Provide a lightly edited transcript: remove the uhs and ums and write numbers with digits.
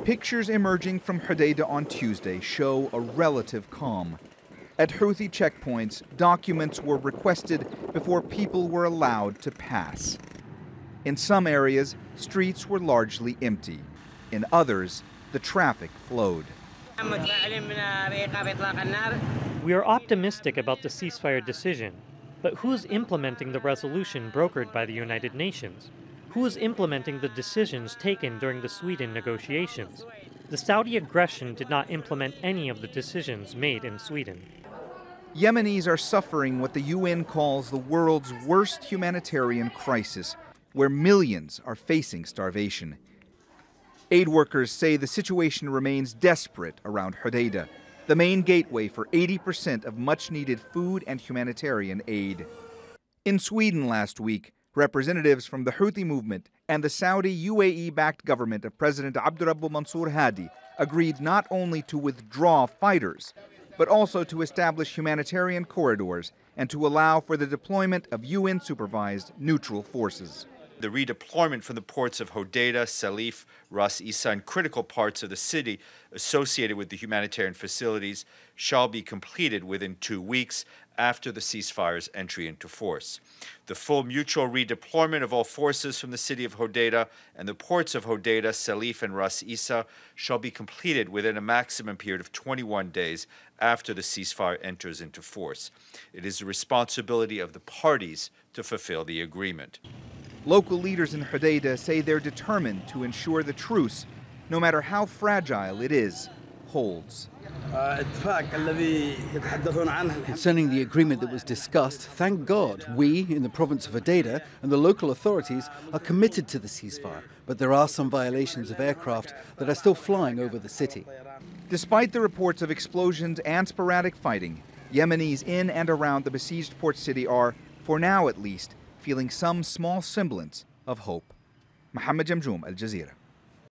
Pictures emerging from Hodeidah on Tuesday show a relative calm. At Houthi checkpoints, documents were requested before people were allowed to pass. In some areas, streets were largely empty. In others, the traffic flowed. We are optimistic about the ceasefire decision, but who's implementing the resolution brokered by the United Nations? Who is implementing the decisions taken during the Sweden negotiations? The Saudi aggression did not implement any of the decisions made in Sweden. Yemenis are suffering what the UN calls the world's worst humanitarian crisis, where millions are facing starvation. Aid workers say the situation remains desperate around Hodeidah, the main gateway for 80% of much-needed food and humanitarian aid. In Sweden last week, representatives from the Houthi movement and the Saudi UAE-backed government of President Abdurrabbu Mansour Hadi agreed not only to withdraw fighters, but also to establish humanitarian corridors and to allow for the deployment of UN-supervised neutral forces. The redeployment from the ports of Hodeidah, Salif, Ras Isa, and critical parts of the city associated with the humanitarian facilities shall be completed within 2 weeks after the ceasefire's entry into force. The full mutual redeployment of all forces from the city of Hodeidah and the ports of Hodeidah, Salif, and Ras Isa shall be completed within a maximum period of 21 days after the ceasefire enters into force. It is the responsibility of the parties to fulfill the agreement. Local leaders in Hodeidah say they're determined to ensure the truce, no matter how fragile it is, holds. Concerning the agreement that was discussed, thank God we, in the province of Hodeidah, and the local authorities are committed to the ceasefire, but there are some violations of aircraft that are still flying over the city. Despite the reports of explosions and sporadic fighting, Yemenis in and around the besieged port city are, for now at least, feeling some small semblance of hope. Mohammed, Jamjoom, Al Jazeera.